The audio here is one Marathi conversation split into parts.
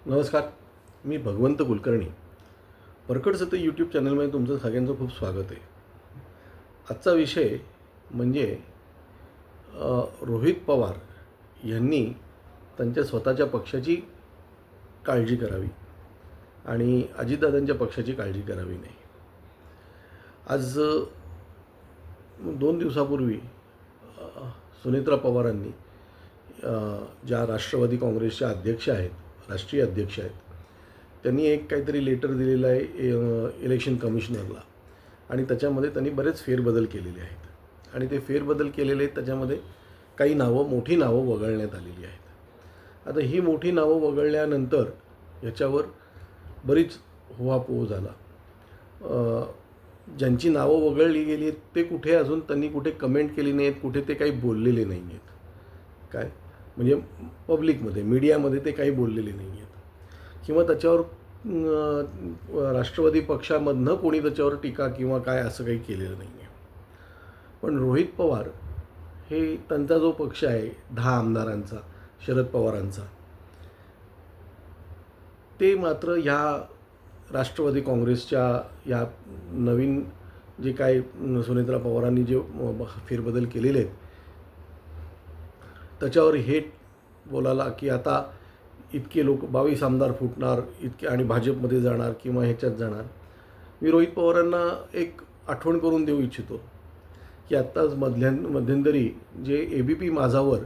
नमस्कार. मी भगवंत कुलकर्णी. परखड सत्य यूट्यूब चॅनलमध्ये तुमचं सगळ्यांचं खूप स्वागत आहे. आजचा विषय म्हणजे रोहित पवार यांनी त्यांच्या स्वतःच्या पक्षाची काळजी करावी आणि अजितदादांच्या पक्षाची काळजी करावी नाही. आज 2 दिवसापूर्वी सुनेत्रा पवारांनी ज्या राष्ट्रवादी काँग्रेसच्या अध्यक्ष आहेत, राष्ट्रीय अध्यक्ष आहेत, त्यांनी एक काहीतरी लेटर दिलेलं आहे इलेक्शन कमिशनरला आणि त्याच्यामध्ये त्यांनी बरेच फेरबदल केलेले आहेत आणि ते फेरबदल केलेले आहेत त्याच्यामध्ये काही मोठी नावं वगळण्यात आलेली आहेत. आता ही मोठी नावं वगळल्यानंतर याच्यावर बरीच उहापोह झाला. ज्यांची नावं वगळली गेली आहेत ते कुठे अजून त्यांनी कुठे कमेंट केली नाही आहेत, कुठे ते काही बोललेले नाही आहेत. काय म्हणजे पब्लिकमध्ये, मीडियामध्ये ते काही बोललेले नाही आहेत किंवा त्याच्यावर राष्ट्रवादी पक्षामधनं कोणी त्याच्यावर टीका किंवा काय असं काही केलेलं नाही आहे. पण रोहित पवार हे त्यांचा जो पक्ष आहे 10 आमदारांचा, शरद पवारांचा, ते मात्र ह्या राष्ट्रवादी काँग्रेसच्या या नवीन जे काय सुनेत्रा पवारांनी जे फेरबदल केलेले आहेत त्याच्यावर हेट बोलायला की आता इतके लोक 22 आमदार फुटणार इतके आणि भाजपमध्ये जाणार किंवा ह्याच्यात जाणार. मी रोहित पवारांना एक आठवण करून देऊ इच्छितो की आत्ताच मध्यंतरी जे ABP माझावर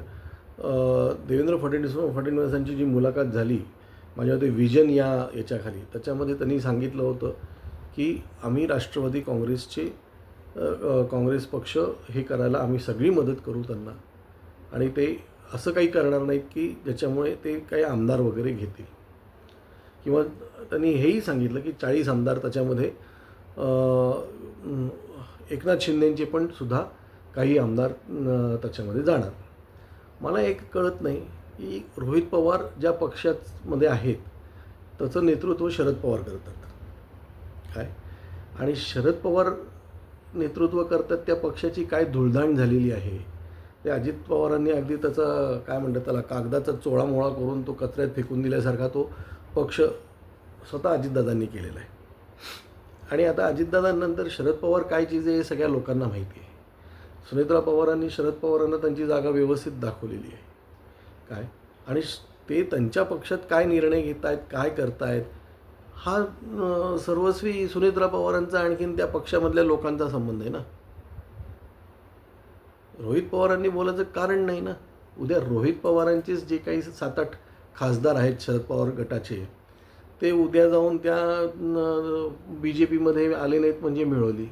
देवेंद्र फडणवीसांची जी मुलाखत झाली माझ्या ते विजन याच्याखाली, त्याच्यामध्ये त्यांनी सांगितलं होतं की आम्ही राष्ट्रवादी काँग्रेस पक्ष हे करायला आम्ही सगळी मदत करू त्यांना आणि ते असं काही करणार नाहीत की ज्याच्यामुळे ते काही आमदार वगैरे घेतील. किंवा त्यांनी हेही सांगितलं की 40 आमदार त्याच्यामध्ये एकनाथ शिंदेंचे पण सुद्धा काही आमदार त्याच्यामध्ये जाणार. मला एक कळत नाही की रोहित पवार ज्या पक्षामध्ये आहेत त्याचं नेतृत्व शरद पवार करतात काय, आणि शरद पवार नेतृत्व करतात त्या पक्षाची काय धुळधाण झालेली आहे ते अजित पवारांनी अगदी त्याचा काय म्हणतात त्याला कागदाचा चोळामोळा करून तो कचऱ्यात फेकून दिल्यासारखा तो पक्ष स्वतः अजितदादांनी केलेला आहे. आणि आता अजितदादांनंतर शरद पवार काय चीज आहे हे सगळ्या लोकांना माहिती आहे. सुनेत्रा पवारांनी शरद पवारांना त्यांची जागा व्यवस्थित दाखवलेली आहे काय, आणि ते त्यांच्या पक्षात काय निर्णय घेत आहेत, काय करतायत हा सर्वस्वी सुनेत्रा पवारांचा आणखीन त्या पक्षामधल्या लोकांचा संबंध आहे ना. रोहित पवारांनी बोलायचं कारण नाही ना. उद्या रोहित पवारांचेच जे काही 7-8 खासदार आहेत शरद पवार गटाचे, ते उद्या जाऊन त्या BJPमध्ये आले नाहीत म्हणजे मिळवली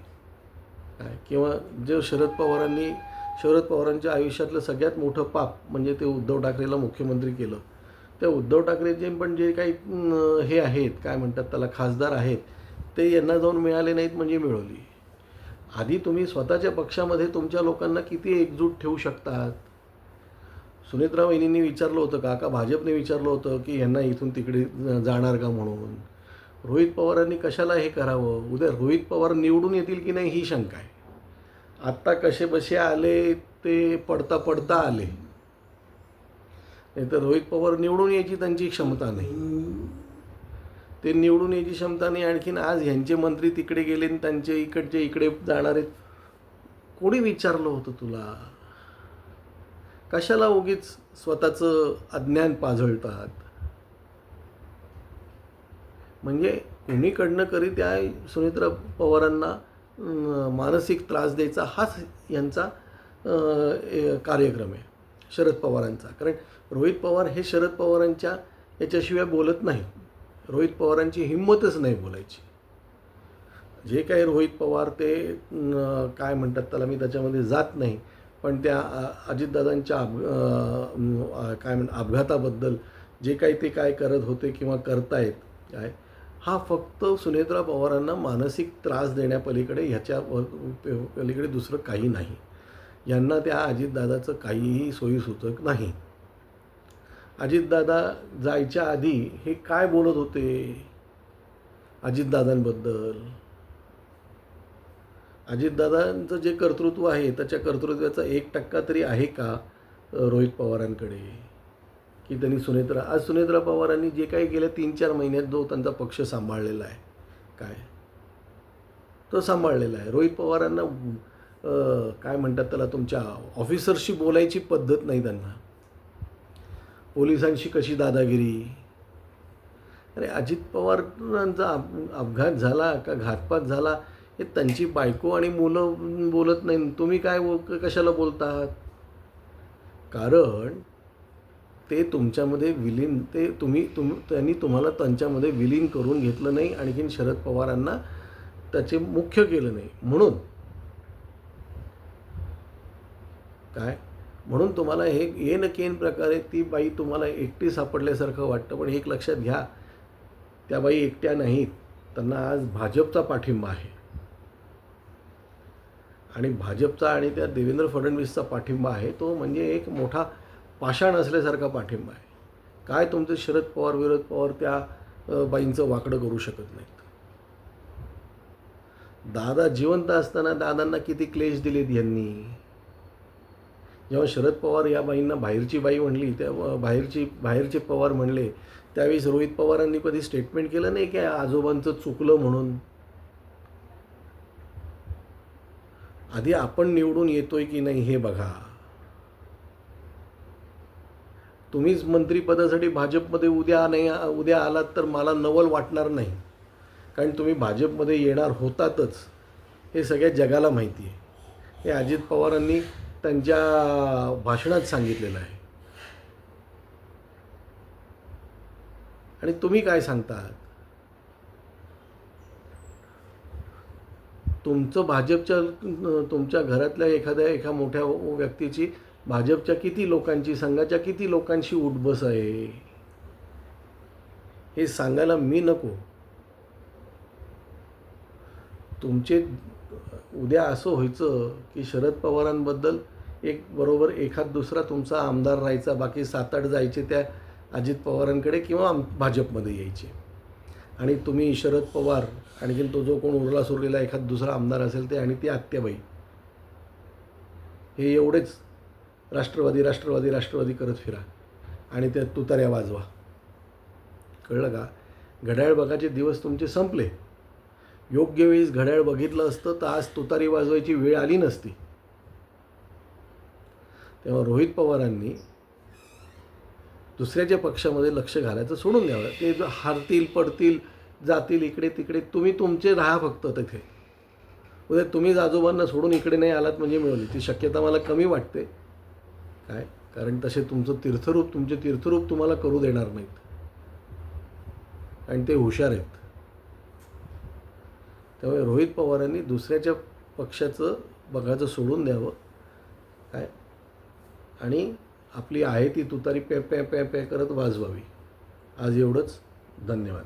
काय, किंवा जे शरद पवारांच्या आयुष्यातलं सगळ्यात मोठं पाप म्हणजे ते उद्धव ठाकरेला मुख्यमंत्री केलं. त्या उद्धव ठाकरेचे पण जे काही हे आहेत काय म्हणतात त्याला खासदार आहेत ते यांना जाऊन मिळाले नाहीत म्हणजे मिळवली. आधी तुम्ही स्वतःच्या पक्षामध्ये तुमच्या लोकांना किती एकजूट ठेवू शकतात. सुनेत्रा वहिनींनी विचारलं होतं का भाजपने विचारलं होतं की यांना इथून तिकडे जाणार का म्हणून. रोहित पवारांनी कशाला हे करावं. उद्या रोहित पवार निवडून येतील की नाही ही शंका आहे. आत्ता कसे आले ते पडता आले, नाही तर रोहित पवार निवडून यायची त्यांची क्षमता नाही. ते निवडून यायची क्षमता नाही. आणखीन आज ह्यांचे मंत्री तिकडे गेले आणि त्यांचे इकडे जाणार आहेत. कोणी विचारलं होतं तुला. कशाला उगीच स्वतःचं अज्ञान पाझळतात. म्हणजे कोणीकडनं करी त्या सुनेत्रा पवारांना मानसिक त्रास द्यायचा हाच यांचा कार्यक्रम आहे शरद पवारांचा. कारण रोहित पवार हे शरद पवारांच्या याच्याशिवाय बोलत नाही. रोहित पवारांची हिंमतच नाही बोलायची. जे काही रोहित पवार ते काय म्हणतात त्याला मी त्याच्यामध्ये जात नाही, पण त्या अजितदादांच्या अपघाताबद्दल जे काही ते काय करत होते किंवा करतायत काय, हा फक्त सुनेत्रा पवारांना मानसिक त्रास देण्यापलीकडे ह्याच्या पलीकडे दुसरं काही नाही. यांना त्या अजितदादाचं काहीही सोयीसुचक नाही. अजितदादा जायच्या आधी हे काय बोलत होते अजितदादांबद्दल. अजितदादांचं जे कर्तृत्व आहे त्याच्या कर्तृत्वाचा 1% तरी आहे का रोहित पवारांकडे. की त्यांनी सुनेत्रा पवारांनी जे काही गेल्या 3-4 महिन्यात जो त्यांचा पक्ष सांभाळलेला आहे, काय तो सांभाळलेला आहे. रोहित पवारांना काय म्हणतात त्याला, तुमच्या ऑफिसरशी बोलायची पद्धत नाही त्यांना. पोलिसांशी कशी दादागिरी. अरे अजित पवारांचा अपघात झाला का घातपात झाला हे त्यांची बायको आणि मुलं बोलत नाही, तुम्ही काय कशाला बोलतात? कारण ते तुमच्यामध्ये विलीन, त्यांनी तुम्हाला त्यांच्यामध्ये विलीन करून घेतलं नाही, आणखीन शरद पवारांना त्याचे मुख्य केलं नाही. म्हणून तुम्हाला हे न केन प्रकारे ती बाई तुम्हाला एकटी सापडल्यासारखं वाटतं. पण एक लक्षात घ्या, त्या बाई एकट्या नाहीत, त्यांना आज भाजपचा पाठिंबा आहे. आणि भाजपचा आणि त्या देवेंद्र फडणवीसचा पाठिंबा आहे तो म्हणजे एक मोठा पाषाण असल्यासारखा पाठिंबा आहे. काय तुमचे शरद पवार विरोध पवार त्या बाईंचं वाकडं करू शकत नाहीत. दादा जिवंत असताना दादांना किती क्लेश दिलेत यांनी. जेव्हा शरद पवार या बाईंना बाहेरची बाई म्हणली, तेव्हा बाहेरचे पवार म्हणले, त्यावेळेस रोहित पवारांनी कधी स्टेटमेंट केलं नाही की आजोबांचं चुकलं म्हणून. आधी आपण निवडून येतोय की नाही हे बघा. तुम्हीच मंत्रिपदासाठी भाजपमध्ये उद्या आलात तर मला नवल वाटणार नाही, कारण तुम्ही भाजपमध्ये येणार होतातच हे सगळ्या जगाला माहिती आहे. हे अजित पवारांनी त्यांच्या भाषणात सांगितलेलं आहे. आणि तुम्ही काय सांगतात? तुमच्या घरातल्या एका मोठ्या व्यक्तीची भाजपच्या किती लोकांची, संघाच्या किती लोकांशी उठबस आहे हे सांगायला मी नको. तुमचे उद्या असं व्हायचं की शरद पवारांबद्दल बरोबर एखाद दुसरा तुमचा आमदार राहायचा, बाकी 7-8 जायचे त्या अजित पवारांकडे किंवा भाजपमध्ये यायचे. आणि तुम्ही शरद पवार, आणखीन तो जो कोण उरला सुरलेला एखाद दुसरा आमदार असेल ते, आणि ती आत्याबाई, हे एवढेच राष्ट्रवादी करत फिरा आणि त्या तुताऱ्या वाजवा. कळलं का? घड्याळ बघायचे दिवस तुमचे संपले. योग्य वेळेस घड्याळ बघितलं असतं तर आज तुतारी वाजवायची वेळ आली नसती. तेव्हा रोहित पवारांनी दुसऱ्याच्या पक्षामध्ये लक्ष घालायचं सोडून द्यावं. ते हारतील पडतील जातील इकडे तिकडे, तुम्ही तुमचे राहा फक्त तिथे. उद्या तुम्हीच आजोबांना सोडून इकडे नाही आलात म्हणजे मिळवली, ती शक्यता मला कमी वाटते. काय, कारण तसे तुमचे तीर्थरूप तुम्हाला करू देणार नाहीत, आणि ते हुशार आहेत. त्यामुळे रोहित पवारांनी दुसऱ्याच्या पक्षाचं बघायचं सोडून द्यावं. काय, आणि आपली आहे ती तुतारी पे पे पे पे करत वाजवावी. आज एवढंच. धन्यवाद.